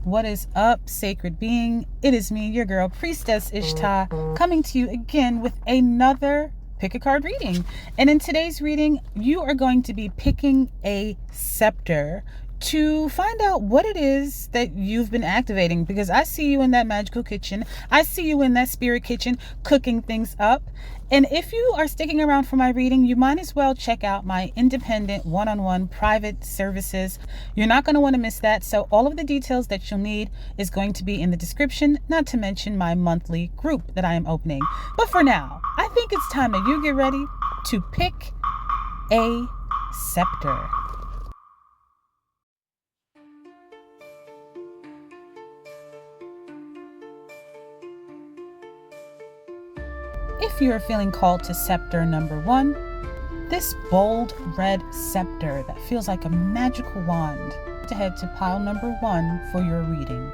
What is up, sacred being? It is me, your girl, Priestess Ishtah, coming to you again with another pick a card reading. And in today's reading, you are going to be picking a scepter to find out what it is that you've been activating, because I see you in that magical kitchen. I see you in that spirit kitchen cooking things up. And if you are sticking around for my reading, you might as well check out my independent one-on-one private services. You're not going to want to miss that. So all of the details that you'll need is going to be in the description, not to mention my monthly group that I am opening. But for now, I think it's time that you get ready to pick a scepter. If you are feeling called to scepter number 1, this bold red scepter that feels like a magical wand, to head to pile number 1 for your reading.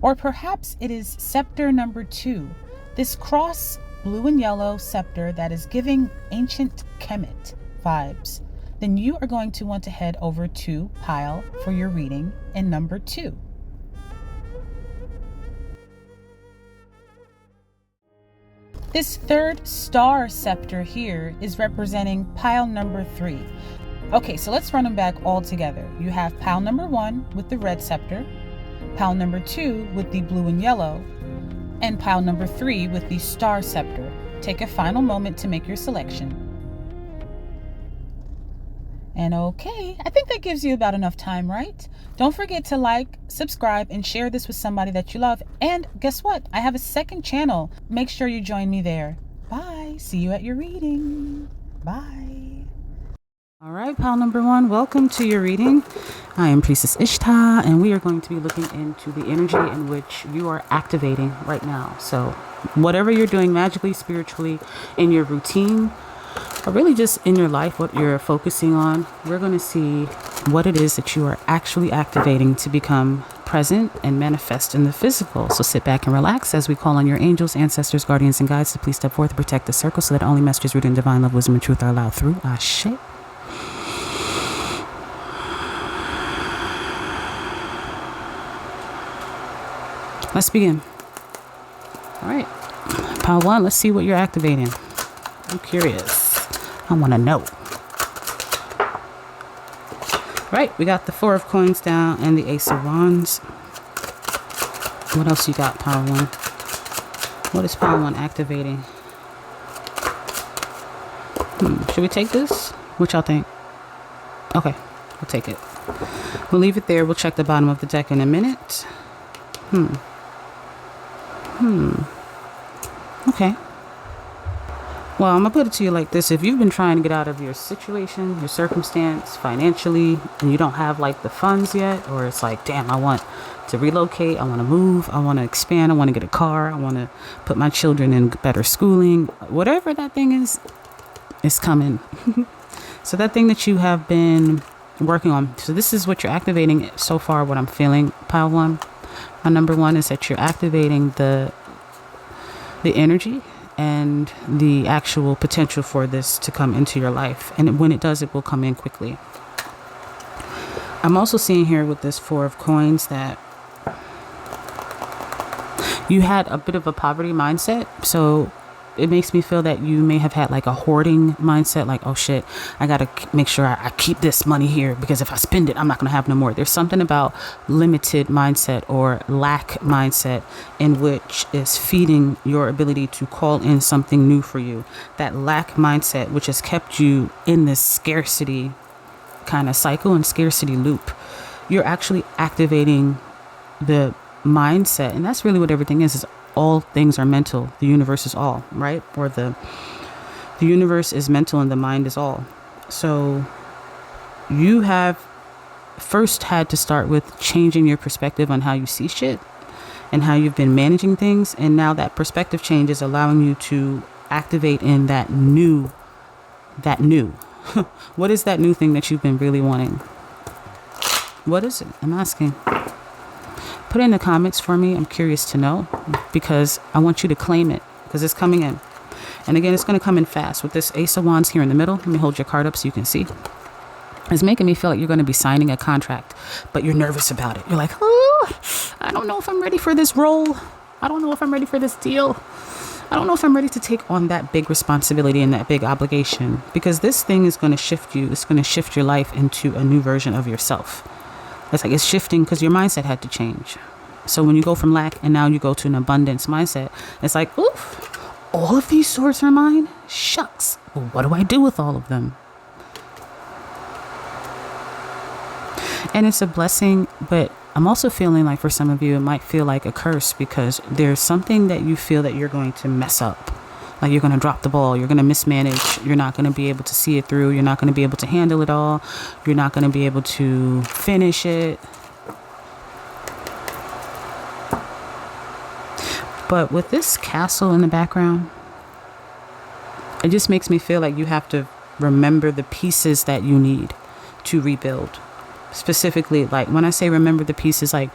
Or perhaps it is scepter number 2, this cross blue and yellow scepter that is giving ancient Kemet vibes. Then you are going to want to head over to pile for your reading in number 2. This third star scepter here is representing pile number 3. Okay, so let's run them back all together. You have pile number 1 with the red scepter, pile number 2 with the blue and yellow, and pile number 3 with the star scepter. Take a final moment to make your selection. And okay, I think that gives you about enough time, right? Don't forget to like, subscribe, and share this with somebody that you love. And guess what? I have a second channel. Make sure you join me there. Bye. See you at your reading. Bye. All right, pile number 1, welcome to your reading. I am Priestess Ishtah, and we are going to be looking into the energy in which you are activating right now. So whatever you're doing magically, spiritually, in your routine, or really just in your life, what you're focusing on, we're going to see what it is that you are actually activating to become present and manifest in the physical. So sit back and relax as we call on your angels, ancestors, guardians, and guides to please step forth and protect the circle so that only messages rooted in divine love, wisdom, and truth are allowed through. Ashe. Let's begin. All right, pile 1, let's see what you're activating. I'm curious. I want to know. Right, we got the 4 of coins down and the Ace of Wands. What else you got, pile 1? What is pile 1 activating? Should we take this? What y'all think? Okay, we'll take it. We'll leave it there. We'll check the bottom of the deck in a minute. Okay. Well, I'm going to put it to you like this. If you've been trying to get out of your situation, your circumstance, financially, and you don't have like the funds yet, or it's like, damn, I want to relocate, I want to move, I want to expand, I want to get a car, I want to put my children in better schooling, whatever that thing is coming. So that thing that you have been working on. So this is what you're activating so far, what I'm feeling, pile 1. My number 1 is that you're activating the energy and the actual potential for this to come into your life. And when it does, it will come in quickly. I'm also seeing here with this 4 of coins that you had a bit of a poverty mindset. So it makes me feel that you may have had like a hoarding mindset, like, oh shit, I gotta make sure I keep this money here, because if I spend it, I'm not gonna have no more. There's something about limited mindset or lack mindset in which is feeding your ability to call in something new for you. That lack mindset, which has kept you in this scarcity kind of cycle and scarcity loop. You're actually activating the mindset, and that's really what everything is all things are mental. The universe is all, right? Or the universe is mental and the mind is all. So you have first had to start with changing your perspective on how you see shit and how you've been managing things. And now that perspective change is allowing you to activate in that new. What is that new thing that you've been really wanting? What is it? I'm asking. Put it in the comments for me. I'm curious to know, because I want you to claim it, because it's coming in. And again, it's going to come in fast with this Ace of Wands here in the middle. Let me hold your card up so you can see. is making me feel like you're going to be signing a contract, but you're nervous about it. You're like, oh, I don't know if I'm ready for this role. I don't know if I'm ready for this deal. I don't know if I'm ready to take on that big responsibility and that big obligation, because this thing is going to shift you. It's going to shift your life into a new version of yourself. It's like it's shifting because your mindset had to change. So when you go from lack and now you go to an abundance mindset, it's like, oof, all of these swords are mine? Shucks. Well, what do I do with all of them? And it's a blessing, but I'm also feeling like for some of you, it might feel like a curse, because there's something that you feel that you're going to mess up. Like you're going to drop the ball. You're going to mismanage. You're not going to be able to see it through. You're not going to be able to handle it all. You're not going to be able to finish it. But with this castle in the background, it just makes me feel like you have to remember the pieces that you need to rebuild. Specifically, like when I say remember the pieces, like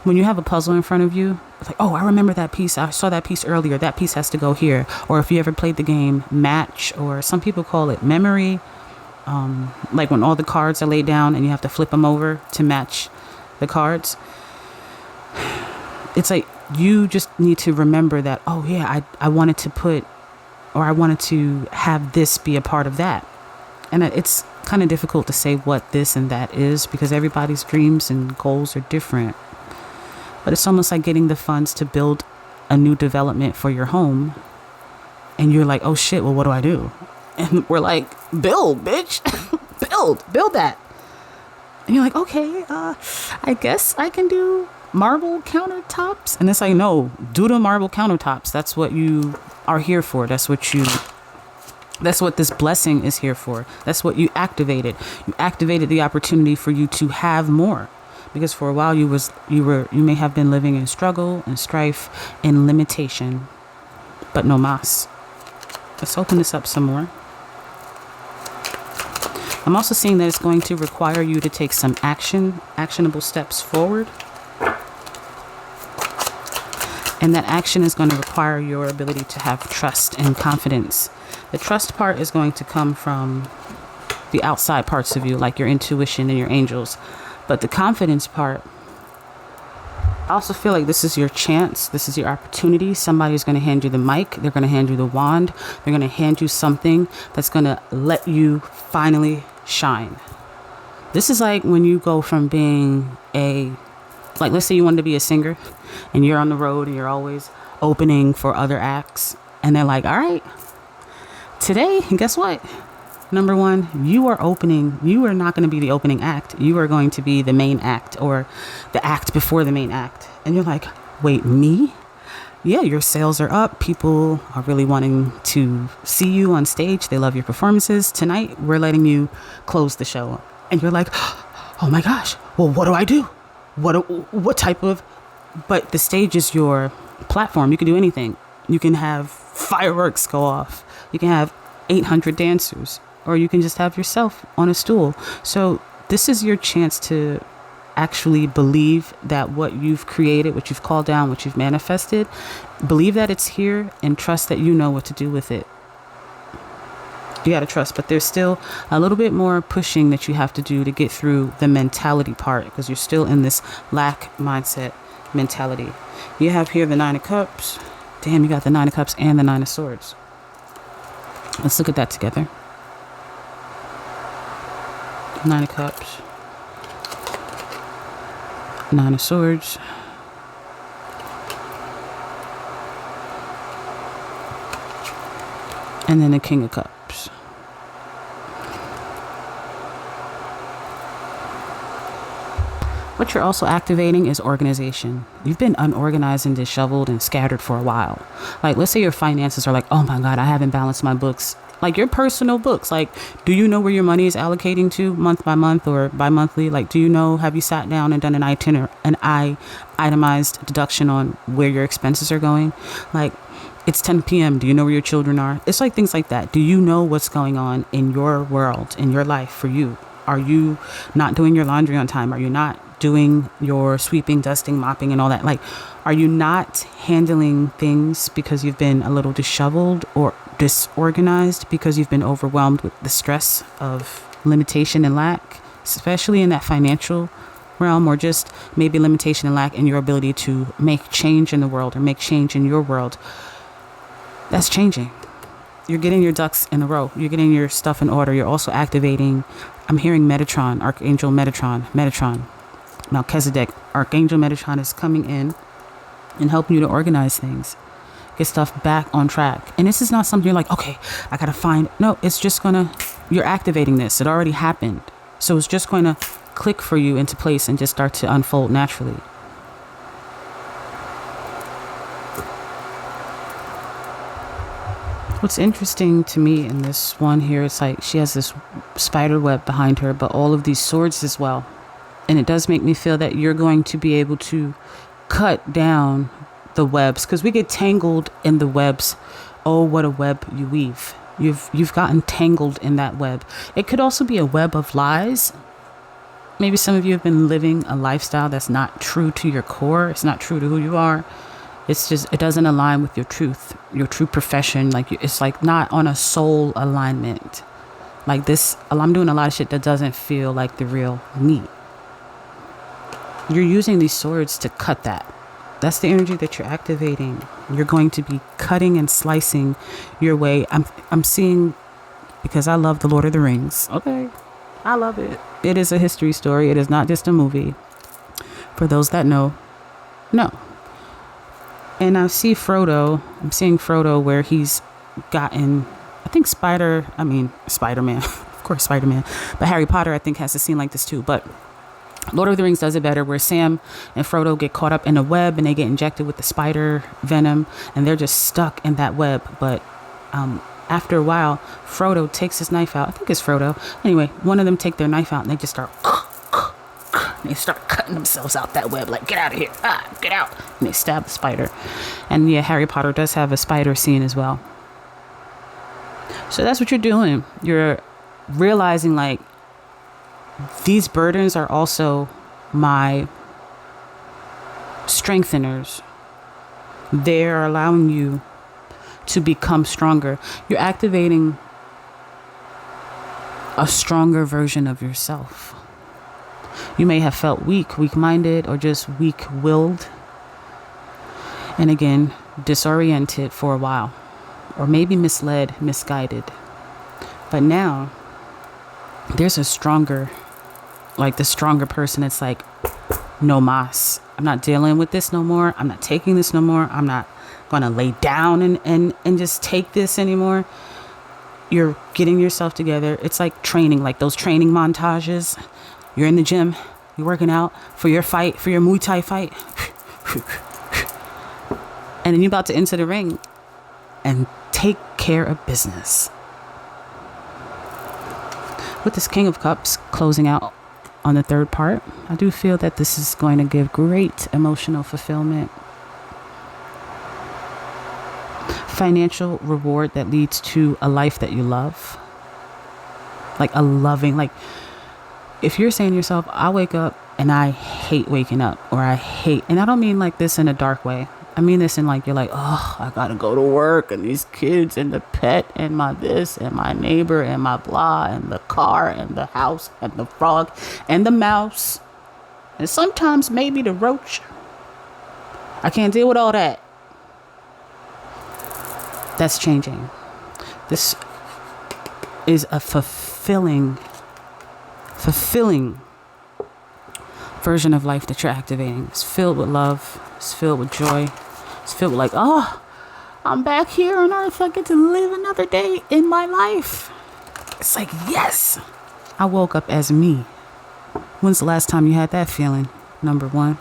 when you have a puzzle in front of you, it's like, oh, I remember that piece. I saw that piece earlier. That piece has to go here. Or if you ever played the game Match, or some people call it memory, like when all the cards are laid down and you have to flip them over to match the cards. It's like you just need to remember that, oh yeah, I wanted to put, or I wanted to have this be a part of that. And it's kind of difficult to say what this and that is, because everybody's dreams and goals are different. But it's almost like getting the funds to build a new development for your home. And you're like, oh shit, well, what do I do? And we're like, build, bitch. build that. And you're like, okay, I guess I can do marble countertops. And it's like, no, do the marble countertops. That's what you are here for. That's what this blessing is here for. That's what you activated. You activated the opportunity for you to have more. Because for a while you may have been living in struggle and strife and limitation, but no mas. Let's open this up some more. I'm also seeing that it's going to require you to take some actionable steps forward. And that action is going to require your ability to have trust and confidence. The trust part is going to come from the outside parts of you, like your intuition and your angels. But the confidence part, I also feel like this is your chance. This is your opportunity. Somebody's going to hand you the mic. They're going to hand you the wand. They're going to hand you something that's going to let you finally shine. This is like when you go from being like let's say you wanted to be a singer and you're on the road and you're always opening for other acts. And they're like, all right, today, guess what? Number one, you are not going to be the opening act. You are going to be the main act, or the act before the main act. And you're like, wait, me? Yeah, your sales are up. People are really wanting to see you on stage. They love your performances. Tonight, we're letting you close the show. And you're like, oh my gosh, well, what do I do? What type of, but the stage is your platform. You can do anything. You can have fireworks go off. You can have 800 dancers. Or you can just have yourself on a stool. So this is your chance to actually believe that what you've created, what you've called down, what you've manifested, believe that it's here and trust that you know what to do with it. You got to trust, but there's still a little bit more pushing that you have to do to get through the mentality part, because you're still in this lack mindset mentality. You have here the 9 of Cups. Damn, you got the 9 of Cups and the 9 of Swords. Let's look at that together. 9 of Cups, 9 of Swords, and then the King of Cups. What you're also activating is organization. You've been unorganized and disheveled and scattered for a while. Like, let's say your finances are like, oh my God, I haven't balanced my books. Like your personal books. Like, do you know where your money is allocating to month by month or bi-monthly? Like, do you know, have you sat down and done an itemized deduction on where your expenses are going? Like, it's 10 p.m. Do you know where your children are? It's like things like that. Do you know what's going on in your world, in your life for you? Are you not doing your laundry on time? Are you not doing your sweeping, dusting, mopping, and all that? Like, are you not handling things because you've been a little disheveled or disorganized because you've been overwhelmed with the stress of limitation and lack? especially in that financial realm, or just maybe limitation and lack in your ability to make change in the world or make change in your world. That's changing. You're getting your ducks in a row. You're getting your stuff in order. You're also activating, I'm hearing Metatron, Archangel Metatron, Melchizedek. Archangel Metatron is coming in and helping you to organize things, get stuff back on track. And this is not something you're like, okay, I gotta find. No, it's just you're activating this. It already happened. So it's just going to click for you into place and just start to unfold naturally. What's interesting to me in this one here, it's like she has this spider web behind her, but all of these swords as well. And it does make me feel that you're going to be able to cut down the webs, because we get tangled in the webs. Oh, what a web you weave. You've gotten tangled in that web. It could also be a web of lies. Maybe some of you have been living a lifestyle that's not true to your core. It's not true to who you are. It's just, it doesn't align with your truth, your true profession. Like, it's like not on a soul alignment. Like this, I'm doing a lot of shit that doesn't feel like the real me. You're using these swords to cut that. That's the energy that you're activating. You're going to be cutting and slicing your way. I'm seeing, because I love The Lord of the Rings. Okay. I love it. It is a history story. It is not just a movie. For those that know. And I see Frodo. I'm seeing Frodo where he's gotten, I think Spider-Man. Of course, Spider-Man. But Harry Potter, I think, has a scene like this too. But Lord of the Rings does it better, where Sam and Frodo get caught up in a web and they get injected with the spider venom and they're just stuck in that web. But after a while, Frodo takes his knife out. I think it's Frodo. Anyway, one of them take their knife out and they just start cutting themselves out that web, like, get out of here, get out. And they stab the spider. And yeah, Harry Potter does have a spider scene as well. So that's what you're doing. You're realizing, like, these burdens are also my strengtheners. They're allowing you to become stronger. You're activating a stronger version of yourself. You may have felt weak-minded, or just weak-willed. And again, disoriented for a while. Or maybe misled, misguided. But now, there's a stronger, like the stronger person that's like, no mas. I'm not dealing with this no more. I'm not taking this no more. I'm not going to lay down and just take this anymore. You're getting yourself together. It's like training, like those training montages. You're in the gym. You're working out for your fight, for your Muay Thai fight. And then you're about to enter the ring and take care of business. With this King of Cups closing out on the third part, I do feel that this is going to give great emotional fulfillment. Financial reward that leads to a life that you love. Like a loving, like if you're saying to yourself, I wake up and I hate waking up, or and I don't mean like this in a dark way. I mean this in like, you're like, oh, I gotta go to work, and these kids and the pet and my this and my neighbor and my blah and the car and the house and the frog and the mouse and sometimes maybe the roach. I can't deal with all that. That's changing. This is a fulfilling version of life that you're activating. It's filled with love. It's filled with joy. It's filled with like, oh, I'm back here on earth. I get to live another day in my life. It's like, yes, I woke up as me. When's the last time you had that feeling? Number one.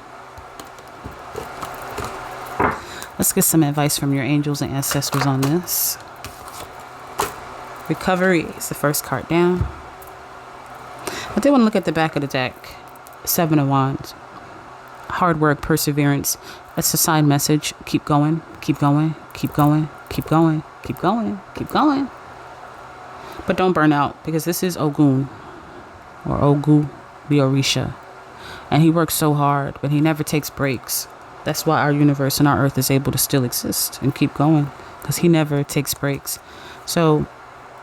Let's get some advice from your angels and ancestors on this. Recovery is the first card down. I did want to look at the back of the deck. Seven of Wands. Hard work, perseverance. That's a sign message. Keep going, keep going, keep going, keep going, keep going, keep going. But don't burn out, because this is Ogun or Ogu, the Orisha. And he works so hard, but he never takes breaks. That's why our universe and our earth is able to still exist and keep going, because he never takes breaks. So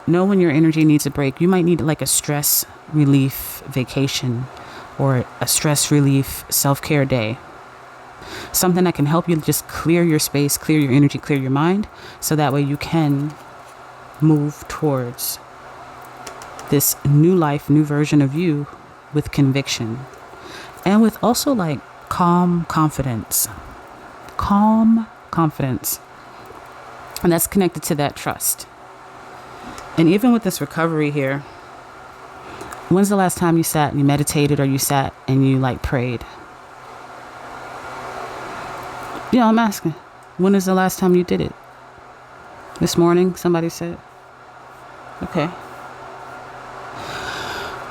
know when your energy needs a break. You might need like a stress relief vacation or a stress relief self-care day. Something that can help you just clear your space, clear your energy, clear your mind, so that way you can move towards this new life, new version of you with conviction and with also like calm confidence. Calm confidence. And that's connected to that trust. And even with this recovery here, when's the last time you sat and you meditated, or you sat and you like prayed? Yeah, I'm asking. When is the last time you did it? This morning, somebody said. Okay.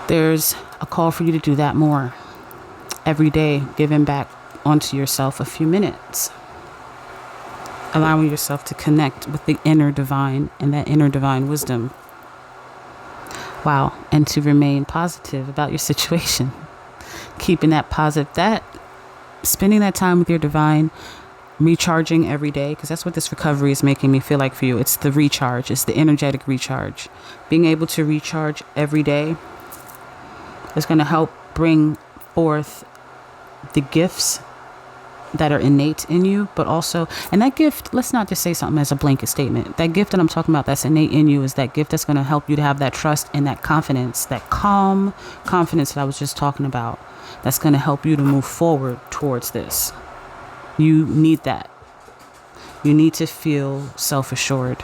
There's a call for you to do that more. Every day, giving back onto yourself a few minutes. Allowing yourself to connect with the inner divine and that inner divine wisdom. Wow. And to remain positive about your situation. Keeping that positive, spending that time with your divine, recharging every day, because that's what this recovery is making me feel like for you. It's the recharge. It's the energetic recharge. Being able to recharge every day is going to help bring forth the gifts that are innate in you, but also, and that gift, let's not just say something as a blanket statement. That gift that I'm talking about that's innate in you is that gift that's going to help you to have that trust and that confidence, that calm confidence that I was just talking about, that's going to help you to move forward towards this. You need that. You need to feel self-assured.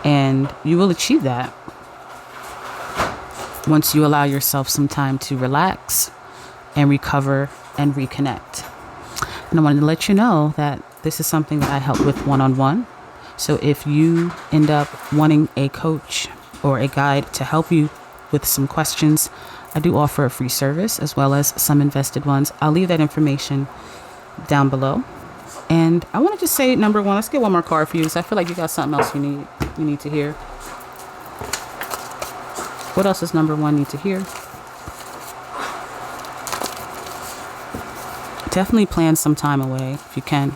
And you will achieve that once you allow yourself some time to relax and recover and reconnect. And I wanted to let you know that this is something that I help with one-on-one. So if you end up wanting a coach or a guide to help you with some questions, I do offer a free service as well as some invested ones. I'll leave that information down below. And I want to just say, number one, let's get one more card for you, because I feel like you got something else you need to hear. What else does number one need to hear? Definitely plan some time away if you can.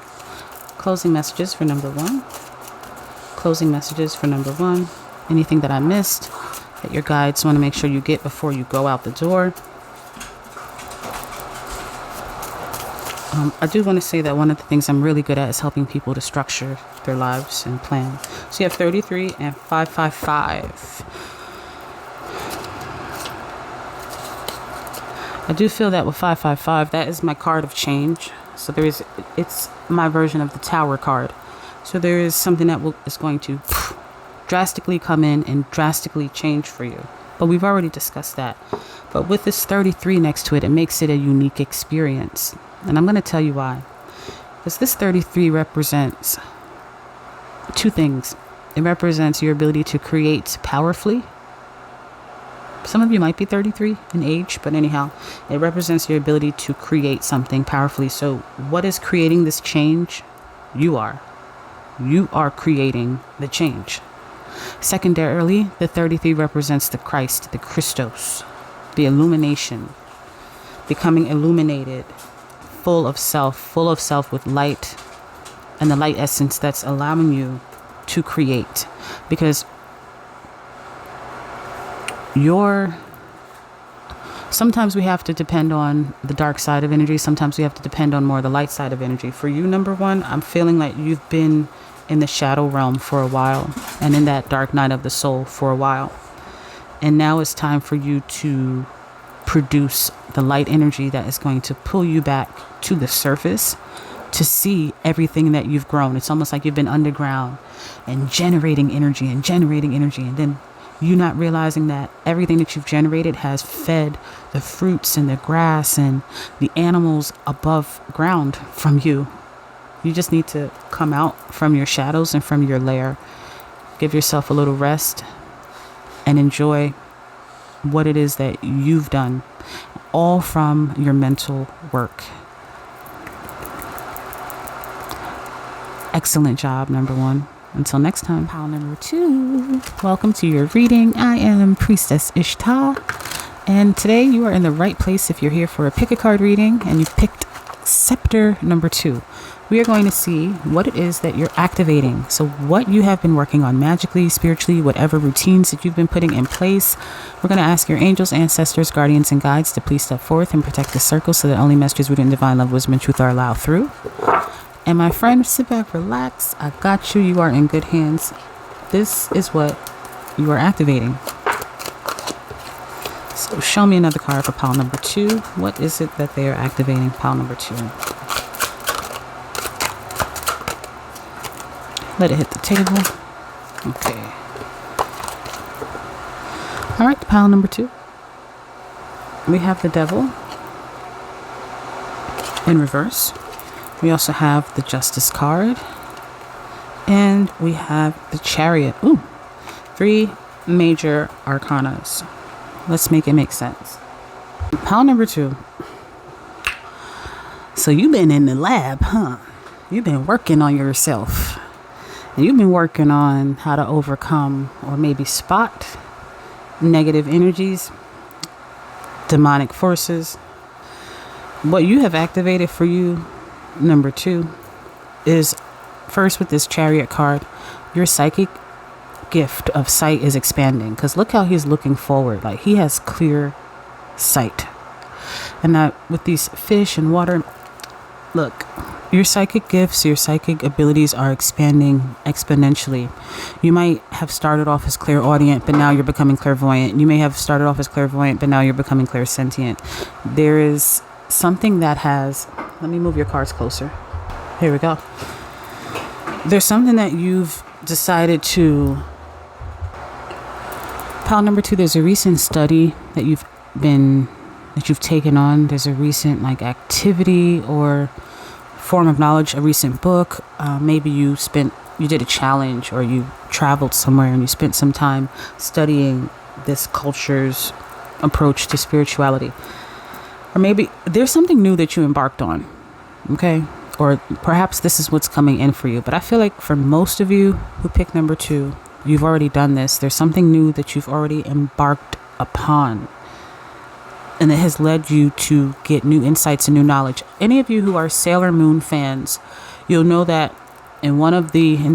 Closing messages for number one. Closing messages for number one. Anything that I missed that your guides want to make sure you get before you go out the door. I do want to say that one of the things I'm really good at is helping people to structure their lives and plan. So you have 33 and 555. I do feel that with 555, that is my card of change. So it's my version of the Tower card. So there is something that is going to drastically come in and drastically change for you. But we've already discussed that. But with this 33 next to it, it makes it a unique experience. And I'm going to tell you why. Because this 33 represents two things. It represents your ability to create powerfully. Some of you might be 33 in age, but anyhow, it represents your ability to create something powerfully. So what is creating this change? You are. You are creating the change. Secondarily, the 33 represents the Christ, the Christos, the illumination, becoming illuminated, full of self with light and the light essence that's allowing you to create. Because sometimes we have to depend on the dark side of energy. Sometimes we have to depend on more the light side of energy. For you, number one, I'm feeling like you've been in the shadow realm for a while and in that dark night of the soul for a while. And now it's time for you to produce the light energy that is going to pull you back to the surface to see everything that you've grown. It's almost like you've been underground and generating energy, and then you not realizing that everything that you've generated has fed the fruits and the grass and the animals above ground from you. You just need to come out from your shadows and from your lair. Give yourself a little rest and enjoy what it is that you've done, all from your mental work. Excellent job, number one. Until next time, pile number two. Welcome to your reading. I am Priestess Ishtah, and today you are in the right place if you're here for a pick a card reading and you've picked Pick-a-Sceptre number 2. We are going to see what it is that you're activating. So what you have been working on magically, spiritually, whatever routines that you've been putting in place. We're going to ask your angels, ancestors, guardians, and guides to please step forth and protect the circle so that only messages rooted in divine love, wisdom, and truth are allowed through. And my friend, sit back, relax. I got you. You are in good hands. This is what you are activating. So show me another card for pile number 2. What is it that they are activating? Pile number 2. Let it hit the table. Okay. All right, pile number 2. We have the Devil in reverse. We also have the Justice card. And we have the Chariot. Ooh, 3 major arcanas. Let's make it make sense. Pile number 2. So you've been in the lab, huh? You've been working on yourself. And you've been working on how to overcome or maybe spot negative energies, demonic forces. What you have activated for you, number 2, is first with this Chariot card, your psychic gift of sight is expanding. Because look how he's looking forward. Like he has clear sight. And now with these fish and water, look, your psychic gifts, your psychic abilities are expanding exponentially. You might have started off as clairaudient, but now you're becoming clairvoyant. You may have started off as clairvoyant, but now you're becoming clairsentient. There is something that has... Let me move your cards closer. Here we go. There's something that you've decided to... Pile number 2, there's a recent study that you've taken on. There's a recent activity or form of knowledge, a recent book. Maybe you did a challenge, or you traveled somewhere and you spent some time studying this culture's approach to spirituality. Or maybe there's something new that you embarked on. Okay. Or perhaps this is what's coming in for you. But I feel like for most of you who pick number 2, you've already done this. There's something new that you've already embarked upon. And it has led you to get new insights and new knowledge. Any of you who are Sailor Moon fans, you'll know that and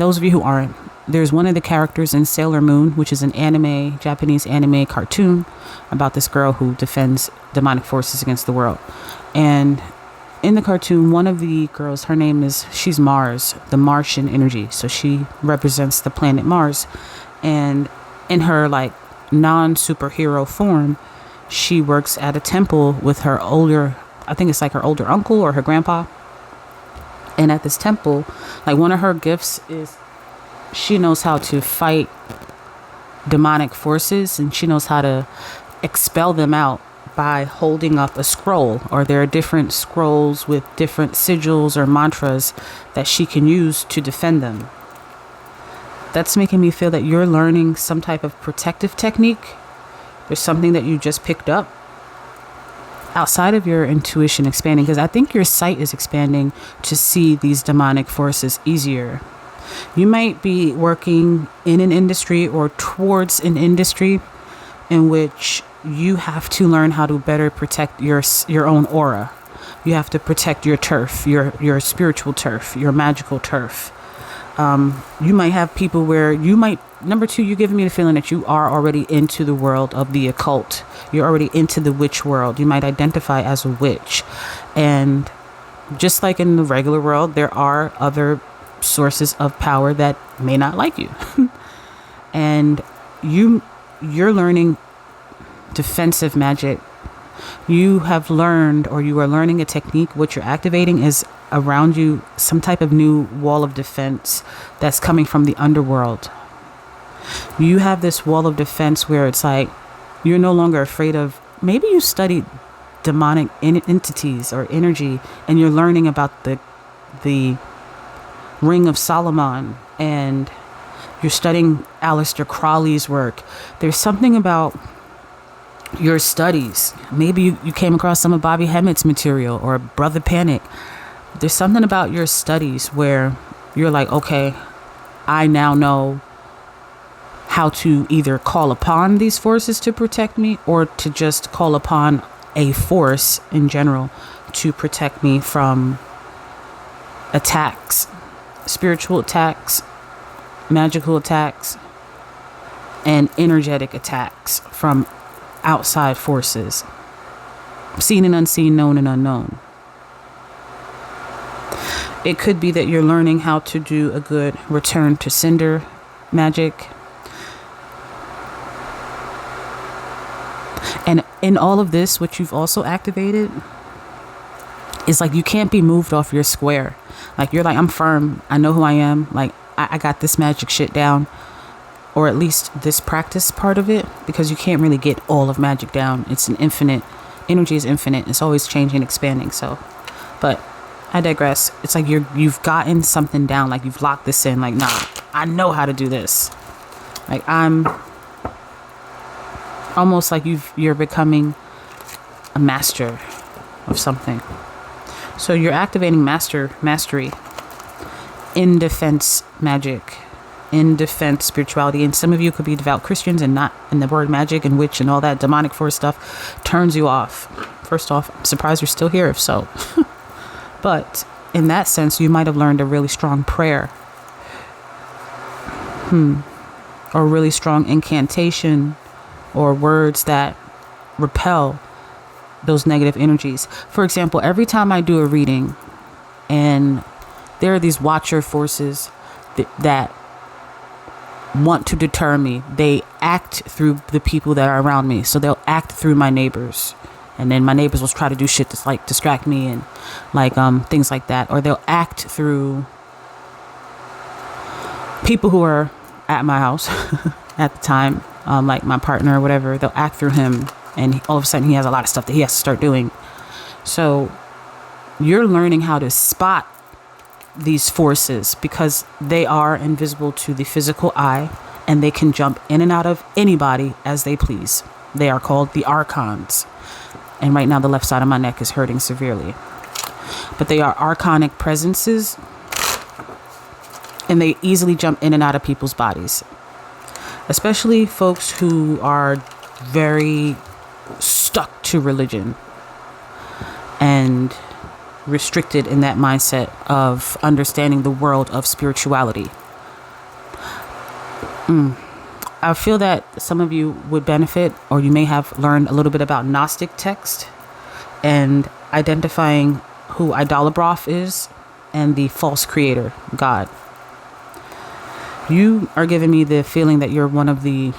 those of you who aren't, there's one of the characters in Sailor Moon, which is an Japanese anime cartoon about this girl who defends demonic forces against the world. And in the cartoon, one of the girls, she's Mars, the Martian energy. So she represents the planet Mars. And in her non-superhero form, she works at a temple with her older uncle or her grandpa. And at this temple, one of her gifts is she knows how to fight demonic forces, and she knows how to expel them out by holding up a scroll. Or there are different scrolls with different sigils or mantras that she can use to defend them. That's making me feel that you're learning some type of protective technique. There's something that you just picked up outside of your intuition expanding, because I think your sight is expanding to see these demonic forces easier. You might be working in an industry or towards an industry in which you have to learn how to better protect your own aura. You have to protect your turf, your spiritual turf, your magical turf. You might have people where number 2, you're giving me the feeling that you are already into the world of the occult. You're already into the witch world. You might identify as a witch. And just like in the regular world, there are other sources of power that may not like you. And you're learning defensive magic. You have learned, or you are learning a technique. What you're activating is around you some type of new wall of defense that's coming from the underworld. You have this wall of defense where it's you're no longer afraid of, maybe you studied demonic entities or energy, and you're learning about the Ring of Solomon, and you're studying Aleister Crowley's work. There's something about your studies. Maybe you came across some of Bobby Hemmitt's material or Brother Panic. There's something about your studies where you're okay, I now know how to either call upon these forces to protect me, or to just call upon a force in general to protect me from attacks, spiritual attacks, magical attacks, and energetic attacks from outside forces, seen and unseen, known and unknown. It could be that you're learning how to do a good return to sender magic. And in all of this, what you've also activated is like, you can't be moved off your square. Like, you're like, I'm firm. I know who I am. Like, I got this magic shit down, or at least this practice part of it, because you can't really get all of magic down. It's an infinite, energy is infinite. It's always changing, expanding. So, but I digress. It's like you've gotten something down. Like, you've locked this in. Like, nah, I know how to do this. Like, I'm almost like you're becoming a master of something. So you're activating mastery in defense magic, in defense spirituality. And some of you could be devout Christians, and not in the word magic and witch and all that demonic force stuff turns you off. First off, I'm surprised you're still here if so. But in that sense, you might have learned a really strong prayer, or a really strong incantation, or words that repel those negative energies. For example, every time I do a reading and there are these watcher forces that want to deter me, they act through the people that are around me. So they'll act through my neighbors, and then my neighbors will try to do shit to like distract me and like things like that. Or they'll act through people who are at my house at the time, like my partner or whatever. They'll act through him, and all of a sudden he has a lot of stuff that he has to start doing. So you're learning how to spot these forces, because they are invisible to the physical eye, and they can jump in and out of anybody as they please. They are called the archons. And right now the left side of my neck is hurting severely. But they are archonic presences, and they easily jump in and out of people's bodies. Especially folks who are very stuck to religion and restricted in that mindset of understanding the world of spirituality. I feel that some of you would benefit, or you may have learned a little bit about Gnostic text and identifying who Idolabroth is and the false creator, God. You are giving me the feeling that you're one of the,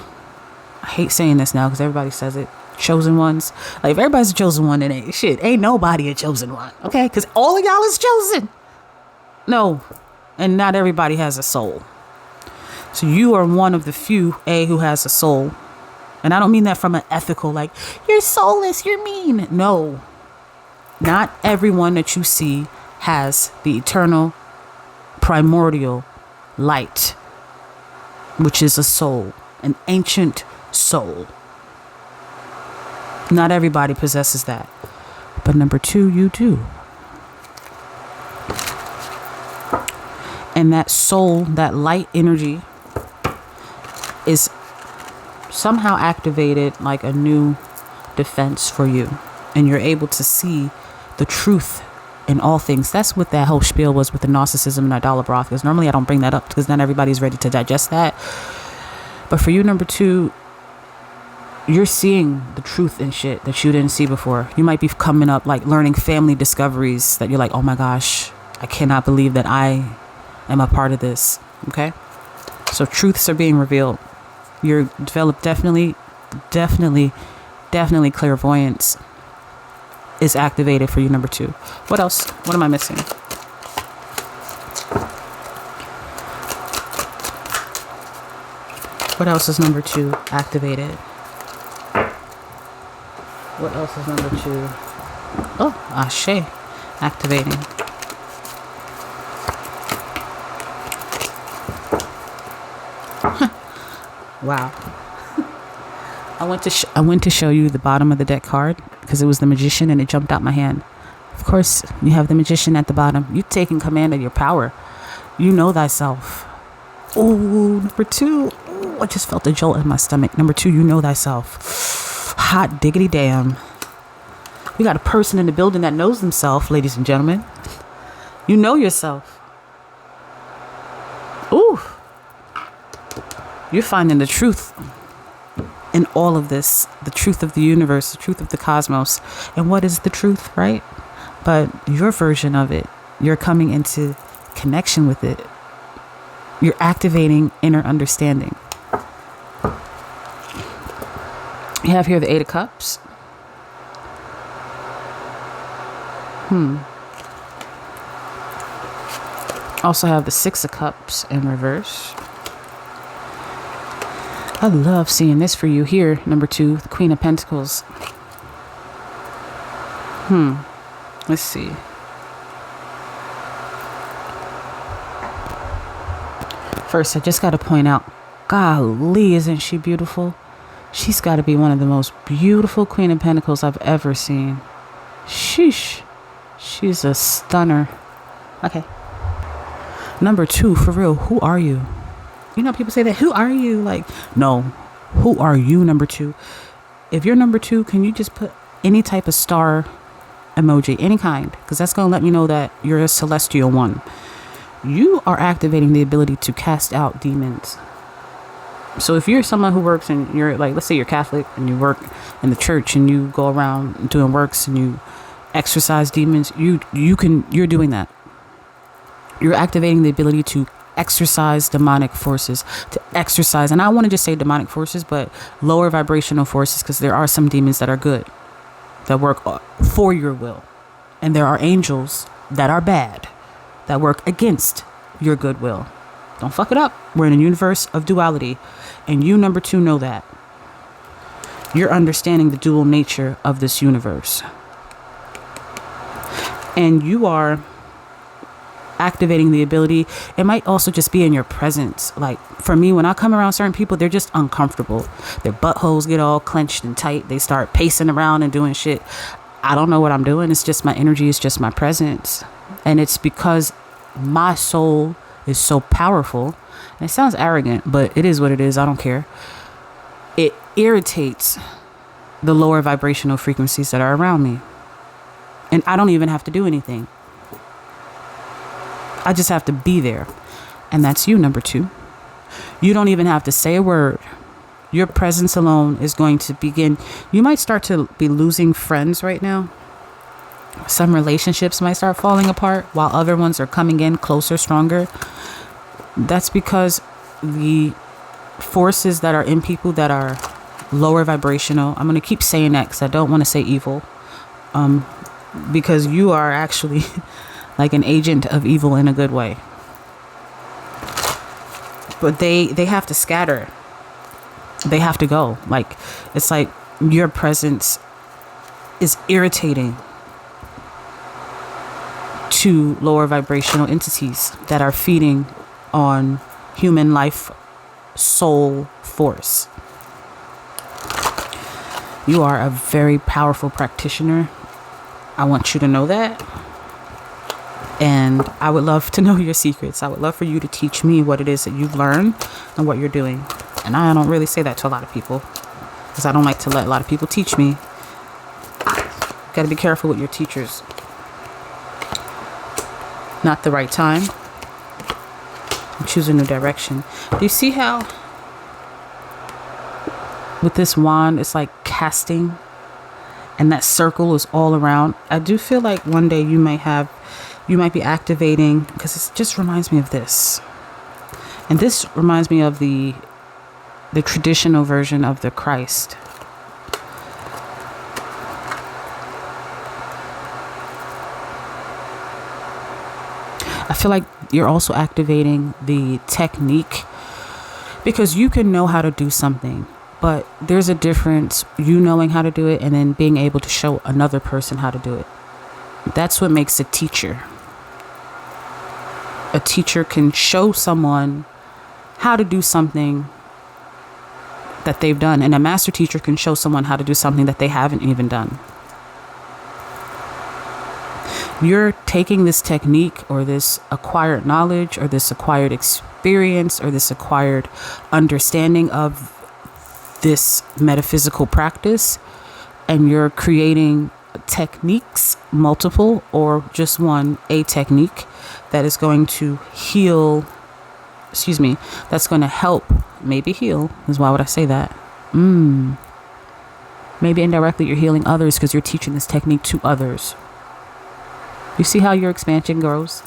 I hate saying this now because everybody says it, chosen ones. Like, if everybody's a chosen one, then ain't nobody a chosen one, okay? Because all of y'all is chosen. No, and not everybody has a soul. So you are one of the few, who has a soul. And I don't mean that from an ethical, like, you're soulless, you're mean. No, not everyone that you see has the eternal, primordial light, which is a soul, an ancient soul. Not everybody possesses that. But number two, you do. And that soul, that light energy, is somehow activated like a new defense for you. And you're able to see the truth in all things. That's what that whole spiel was with the narcissism and Idolabroth. Because normally I don't bring that up because not everybody's ready to digest that. But for you, number two, you're seeing the truth in shit that you didn't see before. You might be coming up like learning family discoveries that you're like, oh my gosh, I cannot believe that I am a part of this. Okay? So truths are being revealed. You're developed definitely clairvoyance is activated for you, number two. What else? What am I missing? What else is number two activated? What else is number two? Oh, Ashe activating. Wow. I went to show you the bottom of the deck card because it was the Magician and it jumped out my hand. Of course, you have the Magician at the bottom. You've taken command of your power. You know thyself. Oh, number two. Ooh, I just felt a jolt in my stomach. Number two, you know thyself. Hot diggity damn. We got a person in the building that knows themselves, ladies and gentlemen. You know yourself. Ooh. You're finding the truth in all of this, the truth of the universe, the truth of the cosmos. And what is the truth, right? But your version of it, you're coming into connection with it. You're activating inner understanding. You have here the Eight of Cups. Also have the Six of Cups in reverse. I love seeing this for you here. Number 2, the Queen of Pentacles. Let's see. First, I just got to point out, golly, isn't she beautiful? She's got to be one of the most beautiful Queen of Pentacles I've ever seen. Sheesh. She's a stunner. Okay. Number 2, for real, who are you? You know, people say that, who are you? Like, no, who are you, number 2? If you're number 2, can you just put any type of star emoji, any kind? Because that's going to let me know that you're a celestial one. You are activating the ability to cast out demons. So if you're someone who works and you're like, let's say you're Catholic and you work in the church and you go around doing works and you exorcise demons, you're doing that. You're activating the ability to exercise demonic forces, to exercise, and I want to just say demonic forces, but lower vibrational forces, because there are some demons that are good, that work for your will, and there are angels that are bad, that work against your goodwill. Don't fuck it up. We're in a universe of duality, and you, number 2, know that. You're understanding the dual nature of this universe, and you are activating the ability. It might also just be in your presence. Like for me, when I come around certain people, they're just uncomfortable. Their buttholes get all clenched and tight. They start pacing around and doing shit. I don't know what I'm doing. It's just my energy. It's just my presence. And it's because my soul is so powerful. And it sounds arrogant, but it is what it is. I don't care. It irritates the lower vibrational frequencies that are around me. And I don't even have to do anything. I just have to be there. And that's you, number 2. You don't even have to say a word. Your presence alone is going to begin. You might start to be losing friends right now. Some relationships might start falling apart while other ones are coming in closer, stronger. That's because the forces that are in people that are lower vibrational, I'm going to keep saying that because I don't want to say evil. Because you are actually like an agent of evil in a good way. But they have to scatter. They have to go. Like, it's like your presence is irritating to lower vibrational entities that are feeding on human life, soul force. You are a very powerful practitioner. I want you to know that. And I would love to know your secrets. I would love for you to teach me what it is that you've learned and what you're doing. And I don't really say that to a lot of people because I don't like to let a lot of people teach me. Got to be careful with your teachers. Not the right time. Choose a new direction. Do you see how with this wand, it's like casting and that circle is all around? I do feel like one day you might be activating, because it just reminds me of this. And this reminds me of the traditional version of the Christ. I feel like you're also activating the technique, because you can know how to do something, but there's a difference, you knowing how to do it and then being able to show another person how to do it. That's what makes a teacher. A teacher can show someone how to do something that they've done, and a master teacher can show someone how to do something that they haven't even done. You're taking this technique or this acquired knowledge or this acquired experience or this acquired understanding of this metaphysical practice, and you're creating techniques, multiple or just one, a technique that is going to heal, that's going to help, maybe heal, is why would I say that? Maybe indirectly you're healing others because you're teaching this technique to others. You see how your expansion grows?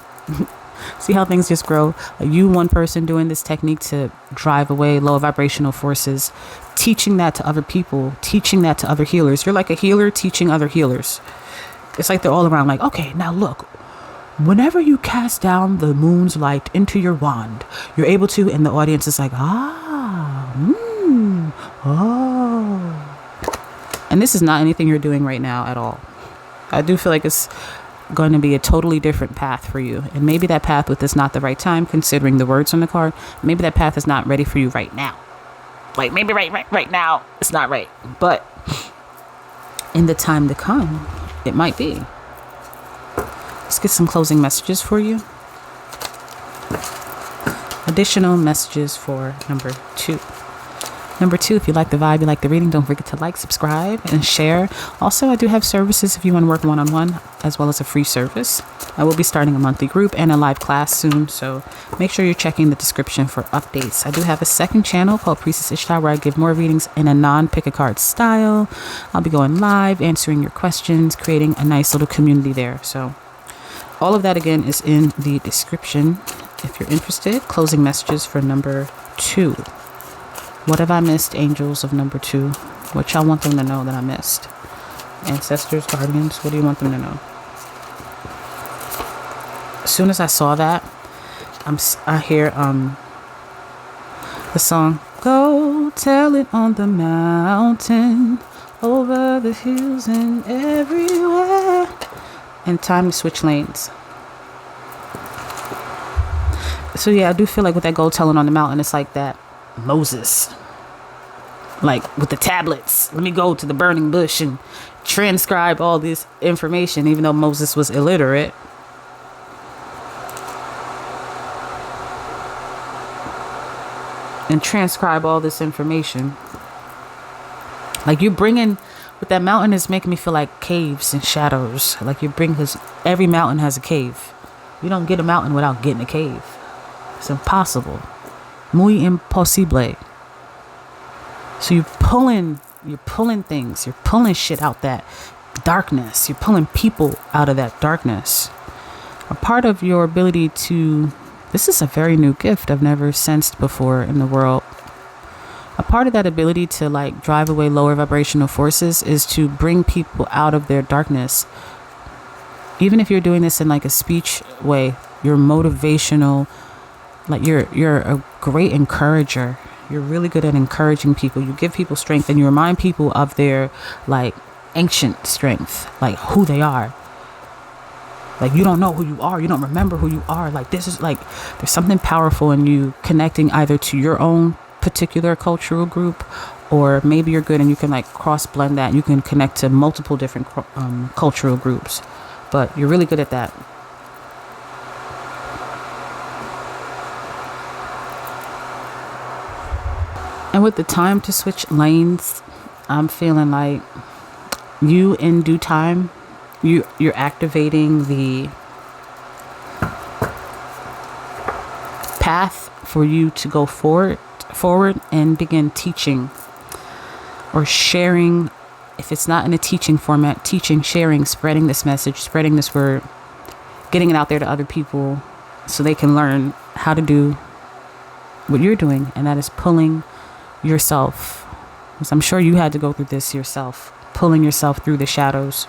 See how things just grow? You, one person, doing this technique to drive away low vibrational forces, teaching that to other people, teaching that to other healers. You're like a healer teaching other healers. It's like they're all around like, okay, now look, whenever you cast down the moon's light into your wand, you're able to, and the audience is like, And this is not anything you're doing right now at all. I do feel like it's going to be a totally different path for you. And maybe that path with is not the right time, considering the words on the card. Maybe that path is not ready for you right now. Like maybe right now, it's not right. But in the time to come, it might be. Let's get some closing messages for you. Additional messages for number 2. Number 2, if you like the vibe, you like the reading, don't forget to like, subscribe, and share. Also, I do have services if you want to work one-on-one, as well as a free service. I will be starting a monthly group and a live class soon, so make sure you're checking the description for updates. I do have a second channel called Priestess Ishtah where I give more readings in a non-pick-a-card style. I'll be going live, answering your questions, creating a nice little community there. So all of that, again, is in the description if you're interested. Closing messages for number 2. What have I missed, angels of number 2? What y'all want them to know that I missed? Ancestors, guardians, what do you want them to know? As soon as I saw that, I hear the song, go tell it on the mountain, over the hills and everywhere. And time to switch lanes. So yeah, I do feel like with that go telling on the mountain, it's like that Moses, like with the tablets, let me go to the burning bush and transcribe all this information, even though Moses was illiterate. And transcribe all this information. Like you bringing, with that mountain is making me feel like caves and shadows. Like you bring, because every mountain has a cave. You don't get a mountain without getting a cave. It's impossible. Muy imposible. So you're pulling things, you're pulling shit out that darkness, you're pulling people out of that darkness. A part of your ability to, this is a very new gift I've never sensed before in the world. A part of that ability to like drive away lower vibrational forces is to bring people out of their darkness. Even if you're doing this in like a speech way, you're motivational. Like you're a great encourager. You're really good at encouraging people. You give people strength and you remind people of their like ancient strength, like who they are. Like you don't know who you are. You don't remember who you are. Like this is like, there's something powerful in you connecting either to your own particular cultural group, or maybe you're good and you can like cross blend that. You can connect to multiple different cultural groups, but you're really good at that. And with the time to switch lanes, I'm feeling like you in due time, you're activating the path for you to go forward and begin teaching or sharing. If it's not in a teaching format, teaching, sharing, spreading this message, spreading this word, getting it out there to other people so they can learn how to do what you're doing, and that is pulling yourself, because I'm sure you had to go through this yourself, pulling yourself through the shadows,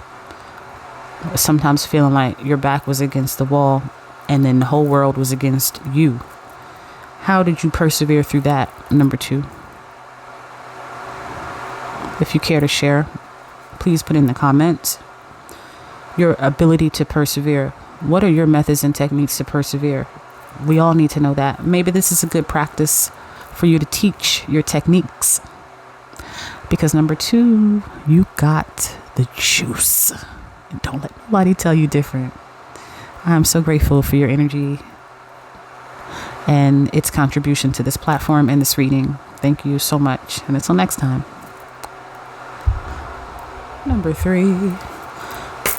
sometimes feeling like your back was against the wall and then the whole world was against you. How did you persevere through that, number 2? If you care to share, please put in the comments your ability to persevere. What are your methods and techniques to persevere? We all need to know that. Maybe this is a good practice for you to teach your techniques, because number 2, you got the juice, and don't let nobody tell you different. I'm so grateful for your energy and its contribution to this platform and this reading. Thank you so much, and until next time. Number 3,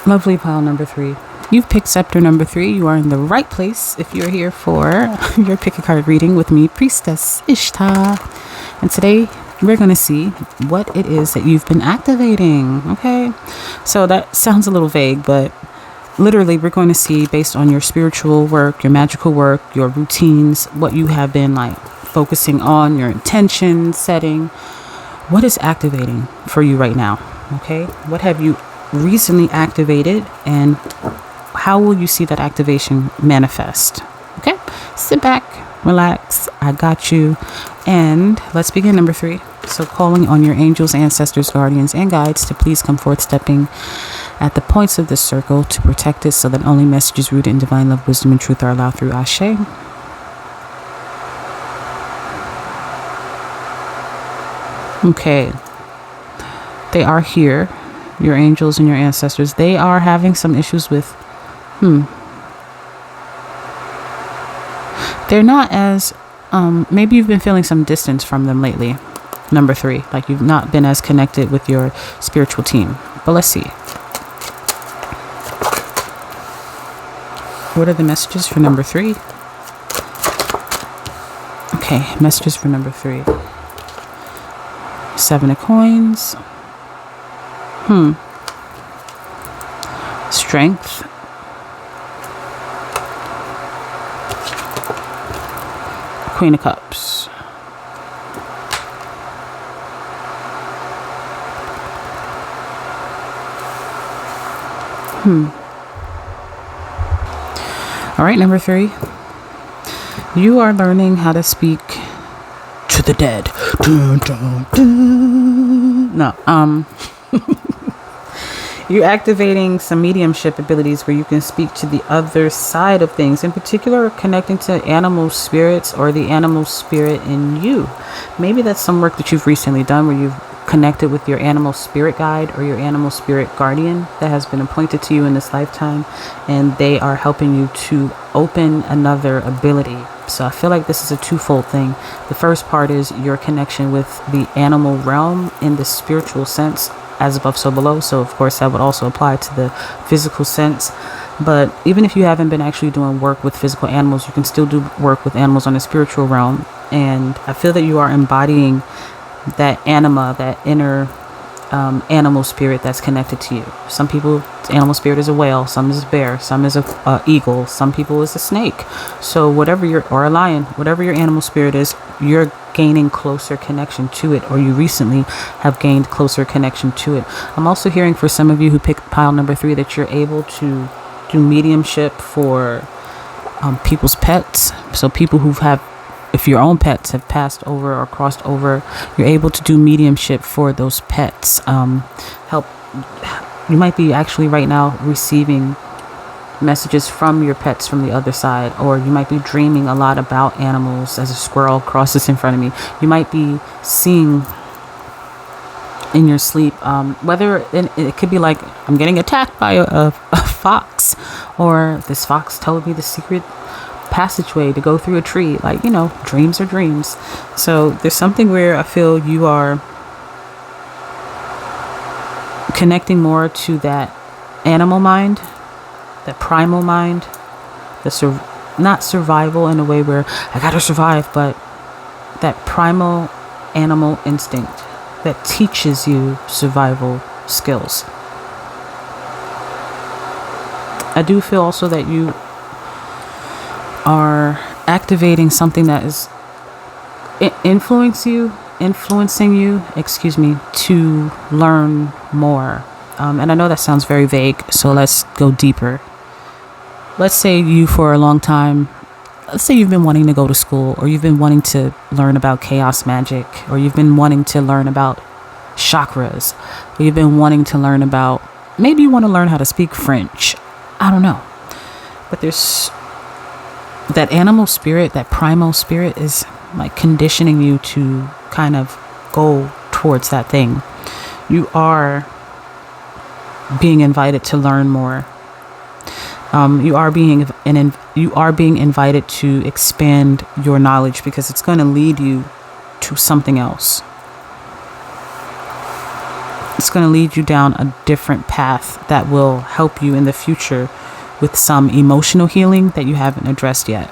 Lovely pile number 3. You've picked scepter number 3. You are in the right place if you're here for your pick a card reading with me, Priestess Ishtah. And today we're going to see what it is that you've been activating. Okay. So that sounds a little vague, but literally we're going to see, based on your spiritual work, your magical work, your routines, what you have been like focusing on, your intention setting, what is activating for you right now. Okay. What have you recently activated, and how will you see that activation manifest? Okay, sit back, relax, I got you, and let's begin. Number 3. So calling on your angels, ancestors, guardians, and guides to please come forth, stepping at the points of this circle to protect us, so that only messages rooted in divine love, wisdom, and truth are allowed through Ashe. Okay, they are here. Your angels and your ancestors, they are having some issues with they're not as maybe you've been feeling some distance from them lately. Number 3, like you've not been as connected with your spiritual team. But let's see, what are the messages for number 3? Okay, messages for number 3. 7 of coins. Strength. Queen of Cups. All right, number 3. You are learning how to speak to the dead. Dun, dun, dun. No, you're activating some mediumship abilities where you can speak to the other side of things, in particular connecting to animal spirits or the animal spirit in you. Maybe that's some work that you've recently done where you've connected with your animal spirit guide or your animal spirit guardian that has been appointed to you in this lifetime, and they are helping you to open another ability. So I feel like this is a twofold thing. The first part is your connection with the animal realm in the spiritual sense, as above so below. So of course that would also apply to the physical sense. But even if you haven't been actually doing work with physical animals, you can still do work with animals on the spiritual realm. And I feel that you are embodying that anima, that inner animal spirit that's connected to you. Some people, animal spirit is a whale, some is a bear, some is a eagle, some people is a snake. So whatever or a lion, whatever your animal spirit is, you're gaining closer connection to it, or you recently have gained closer connection to it. I'm also hearing for some of you who picked pile number 3 that you're able to do mediumship for people's pets. So people if your own pets have passed over or crossed over, you're able to do mediumship for those pets. Help. You might be actually right now receiving messages from your pets from the other side, or you might be dreaming a lot about animals as a squirrel crosses in front of me. You might be seeing in your sleep, whether it could be like, I'm getting attacked by a fox, or this fox told me the secret passageway to go through a tree. Like, dreams are dreams. So there's something where I feel you are connecting more to that animal mind, that primal mind, not survival in a way where I gotta survive, but that primal animal instinct that teaches you survival skills. I do feel also that you are activating something that is influencing you, to learn more. And I know that sounds very vague, so let's go deeper. Let's say for a long time, let's say you've been wanting to go to school, or you've been wanting to learn about chaos magic, or you've been wanting to learn about chakras, or you've been wanting to learn about, maybe you want to learn how to speak French. I don't know. But there's that animal spirit, that primal spirit is like conditioning you to kind of go towards that thing. You are being invited to learn more. You are being invited to expand your knowledge, because it's going to lead you to something else. It's going to lead you down a different path that will help you in the future with some emotional healing that you haven't addressed yet.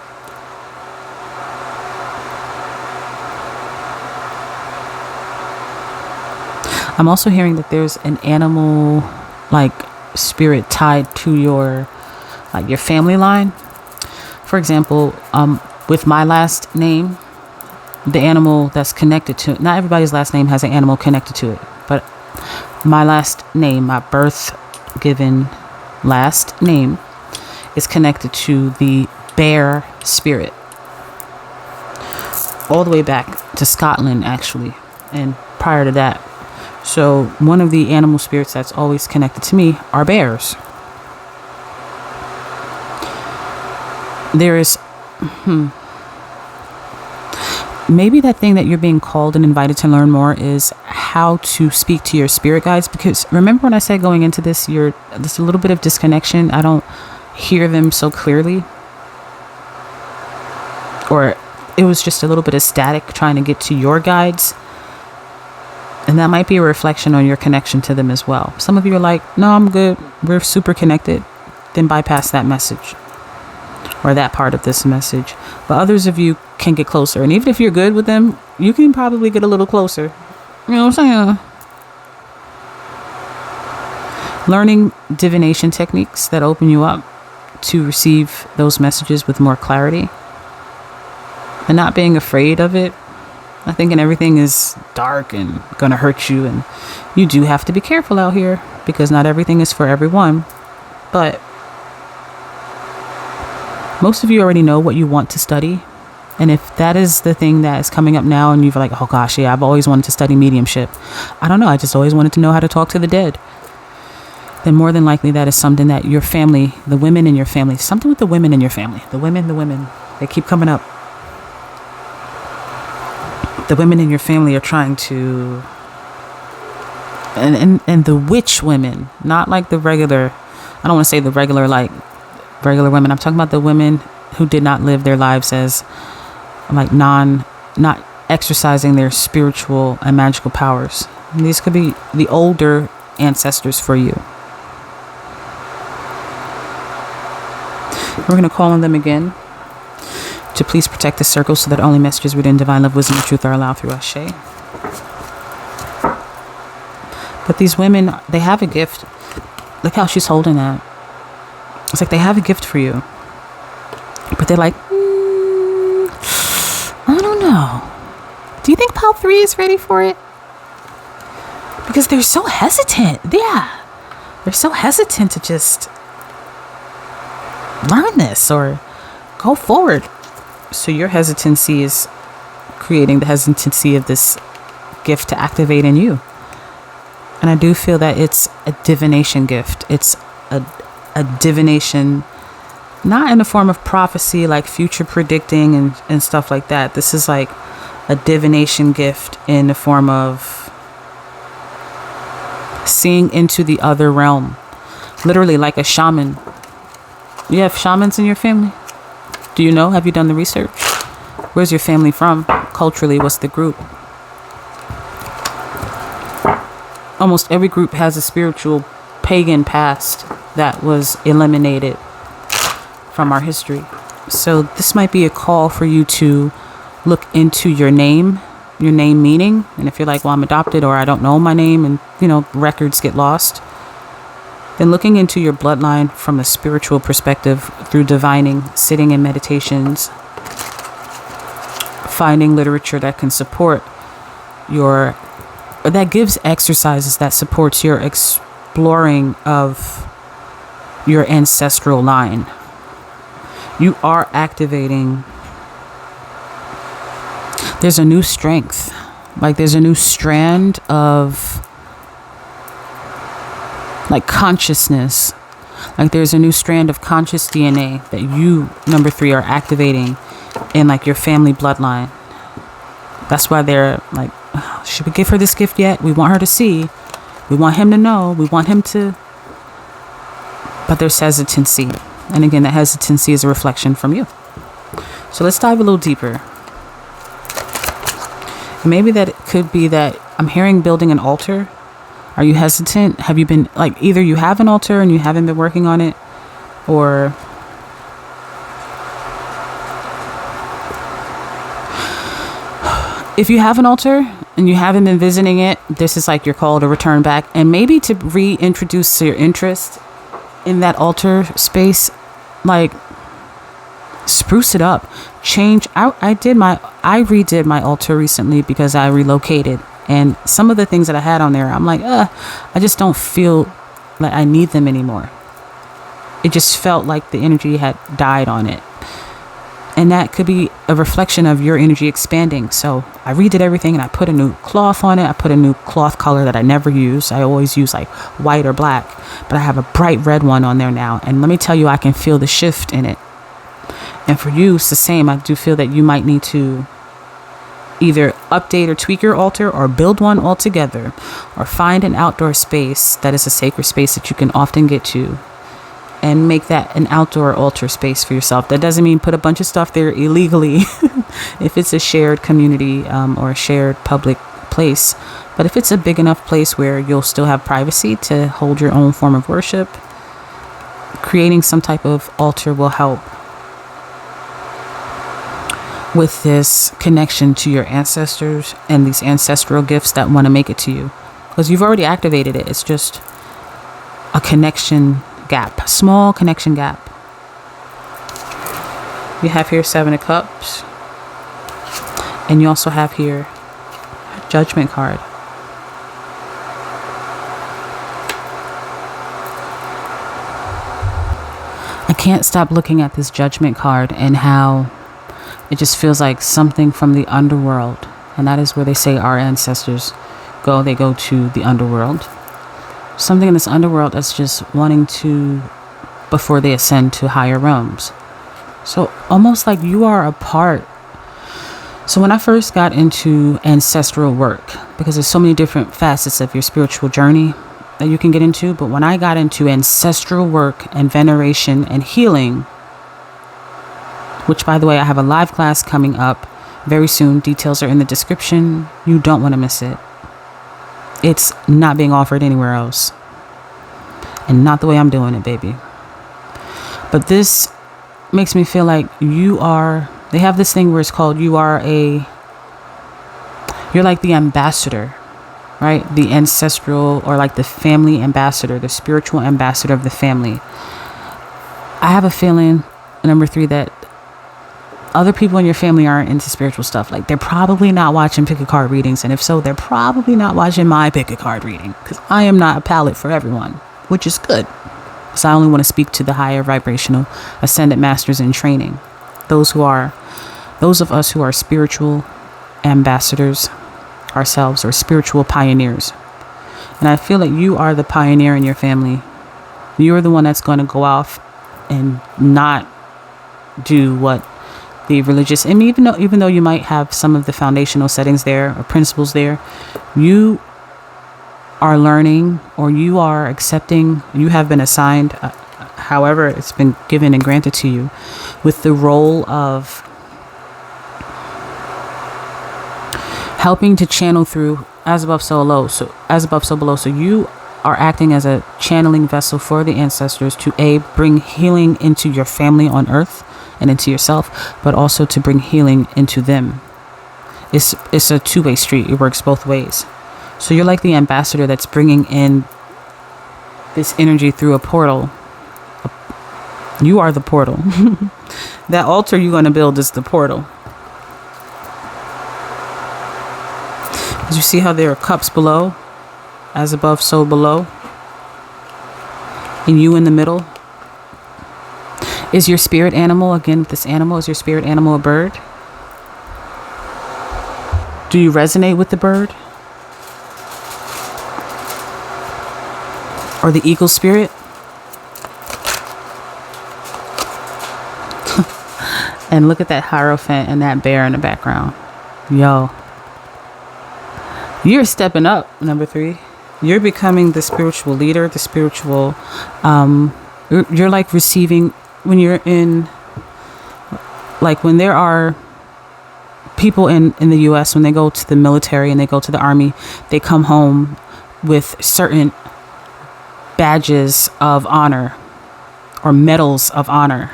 I'm also hearing that there's an animal like spirit tied to your family line. For example, with my last name, the animal that's connected to it, not everybody's last name has an animal connected to it, but my last name, my birth given last name, is connected to the bear spirit. All the way back to Scotland, actually, and prior to that. So one of the animal spirits that's always connected to me are bears. There is maybe that thing that you're being called and invited to learn more is how to speak to your spirit guides. Because remember when I said going into this, there's a little bit of disconnection. I don't hear them so clearly. Or it was just a little bit of static trying to get to your guides. And that might be a reflection on your connection to them as well. Some of you are like, no, I'm good. We're super connected. Then bypass that message or that part of this message. But others of you can get closer. And even if you're good with them, you can probably get a little closer. You know what I'm saying? Learning divination techniques that open you up to receive those messages with more clarity. And not being afraid of it. Not thinking everything is dark and gonna hurt you. And you do have to be careful out here because not everything is for everyone. But most of you already know what you want to study. And if that is the thing that is coming up now and you're like, oh gosh, yeah, I've always wanted to study mediumship. I don't know. I just always wanted to know how to talk to the dead. Then more than likely that is something that your family, the women in your family, something with the women in your family, the women, they keep coming up. The women in your family are trying to, and the witch women, not like the regular, I don't want to say the regular women. I'm talking about the women who did not live their lives as like not exercising their spiritual and magical powers. And these could be the older ancestors for you. We're going to call on them again to please protect the circle so that only messages rooted in divine love, wisdom, and truth are allowed through Ashe. But these women, they have a gift. Look how she's holding that. It's like they have a gift for you. But they're like, I don't know. Do you think Pile 3 is ready for it? Because they're so hesitant. Yeah. They're so hesitant to just learn this or go forward. So your hesitancy is creating the hesitancy of this gift to activate in you. And I do feel that it's a divination gift. It's a divination, not in the form of prophecy, like future predicting and stuff like that. This is like a divination gift in the form of seeing into the other realm. Literally like a shaman. You have shamans in your family? Do you know? Have you done the research? Where's your family from? Culturally, what's the group? Almost every group has a spiritual pagan past that was eliminated from our history. So this might be a call for you to look into your name meaning. And if you're like, well, I'm adopted or I don't know my name and, records get lost, then looking into your bloodline from a spiritual perspective through divining, sitting in meditations, finding literature that can support that gives exercises that supports your exploring of your ancestral line. You are activating. There's a new strength. Like there's a new strand of like consciousness. Like there's a new strand of conscious DNA that you, number 3, are activating in like your family bloodline. That's why they're like, should we give her this gift yet? We want her to see. We want him to know. We want him to. But there's hesitancy. And again, that hesitancy is a reflection from you. So let's dive a little deeper. Maybe that it could be that I'm hearing building an altar. Are you hesitant? Have you been like, either you have an altar and you haven't been working on it, or if you have an altar and you haven't been visiting it, this is like your call to return back and maybe to reintroduce your interest in that altar space. Like, spruce it up, change. I redid my altar recently because I relocated, and some of the things that I had on there, I'm like, I just don't feel like I need them anymore. It just felt like the energy had died on it. And that could be a reflection of your energy expanding. So I redid everything and I put a new cloth on it. I put a new cloth color that I never use. I always use like white or black, but I have a bright red one on there now. And let me tell you, I can feel the shift in it. And for you, it's the same. I do feel that you might need to either update or tweak your altar, or build one altogether, or find an outdoor space that is a sacred space that you can often get to, and make that an outdoor altar space for yourself. That doesn't mean put a bunch of stuff there illegally if it's a shared community or a shared public place. But if it's a big enough place where you'll still have privacy to hold your own form of worship, creating some type of altar will help with this connection to your ancestors and these ancestral gifts that want to make it to you. Because you've already activated it. It's just a connection gap, small connection gap. You have here 7 of Cups, and you also have here Judgment card. I can't stop looking at this Judgment card and how it just feels like something from the underworld, and that is where they say our ancestors go. They go to the underworld. Something in this underworld that's just wanting to, before they ascend to higher realms. So almost like you are a part. So when I first got into ancestral work, because there's so many different facets of your spiritual journey that you can get into, but when I got into ancestral work and veneration and healing, which, by the way, I have a live class coming up very soon. Details are in the description. You don't want to miss it. It's not being offered anywhere else. And not the way I'm doing it, baby. But this makes me feel like you are, they have this thing where it's called, you're like the ambassador, right? The ancestral, or like the family ambassador, the spiritual ambassador of the family. I have a feeling, number 3, that other people in your family aren't into spiritual stuff. Like, they're probably not watching pick-a-card readings. And if so, they're probably not watching my pick-a-card reading, because I am not a palette for everyone, which is good. So I only want to speak to the higher vibrational ascended masters in training. Those of us who are spiritual ambassadors ourselves, or spiritual pioneers. And I feel like you are the pioneer in your family. You're the one that's going to go off and not do what the religious, and even though you might have some of the foundational settings there or principles there, you are learning, or you are accepting, you have been assigned, however it's been given and granted to you, with the role of helping to channel through as above, so below. So you are acting as a channeling vessel for the ancestors to bring healing into your family on earth and into yourself, but also to bring healing into them. It's a two-way street. It works both ways. So you're like the ambassador that's bringing in this energy through a portal. You are the portal. That altar you're going to build is the portal. As you see how there are cups below, as above, so below, and you in the middle. Is your spirit animal, again, this animal, is your spirit animal a bird? Do you resonate with the bird? Or the eagle spirit? And look at that Hierophant and that bear in the background. Yo. You're stepping up, number 3. You're becoming the spiritual leader, the spiritual, you're like receiving, when you're in, like when there are people in the US, when they go to the military and they go to the army, they come home with certain badges of honor or medals of honor.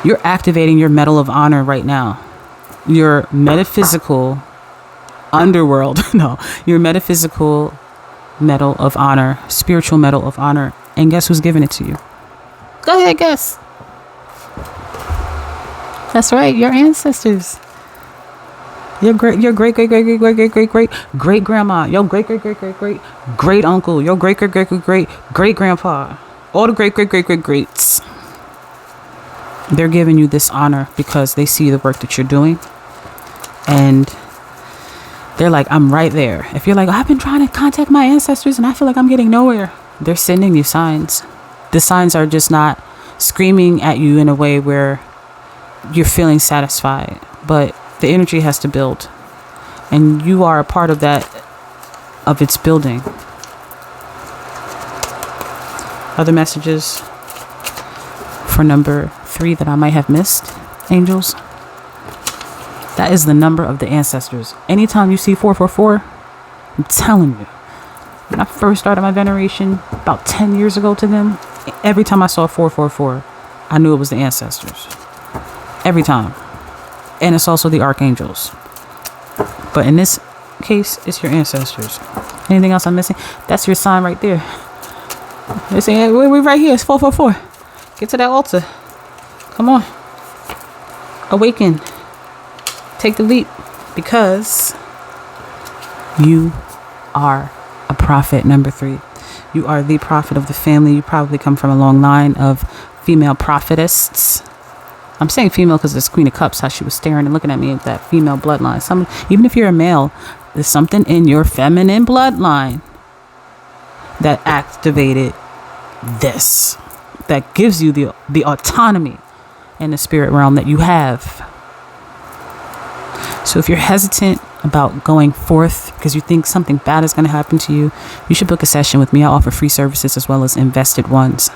You're activating your medal of honor right now. Your metaphysical underworld, no, your metaphysical medal of honor, spiritual medal of honor. And guess who's giving it to you? Go ahead, guess. That's right, your ancestors. Your great grandma, your great uncle, your great grandpa, all the greats. They're giving you this honor because they see the work that you're doing, and they're like, I'm right there. If you're like, I've been trying to contact my ancestors and I feel like I'm getting nowhere, they're sending you signs. The signs are just not screaming at you in a way where you're feeling satisfied, but the energy has to build, and you are a part of that, of its building. Other messages for number 3 that I might have missed, angels. That is the number of the ancestors. Anytime you see 444, I'm telling you, when I first started my veneration about 10 years ago to them, every time I saw 444, I knew it was the ancestors. Every time. And it's also the archangels. But in this case, it's your ancestors. Anything else I'm missing? That's your sign right there. They're saying, hey, we're right here. It's 444. Get to that altar. Come on. Awaken. Take the leap. Because you are a prophet, number 3. You are the prophet of the family. You probably come from a long line of female prophetess. I'm saying female because it's Queen of Cups, how she was staring and looking at me with that female bloodline. Even if you're a male, there's something in your feminine bloodline that activated this, that gives you the autonomy in the spirit realm that you have. So if you're hesitant about going forth because you think something bad is going to happen to you, you should book a session with me. I offer free services as well as invested ones.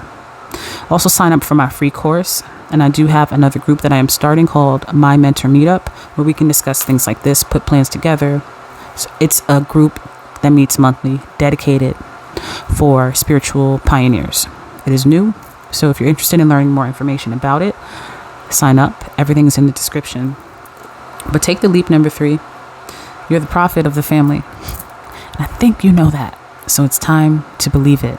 Also sign up for my free course. And I do have another group that I am starting called My Mentor Meetup, where we can discuss things like this, put plans together. So it's a group that meets monthly, dedicated for spiritual pioneers. It is new, so if you're interested in learning more information about it, sign up. Everything is in the description. But take the leap, number 3. You're the prophet of the family. And I think you know that. So it's time to believe it.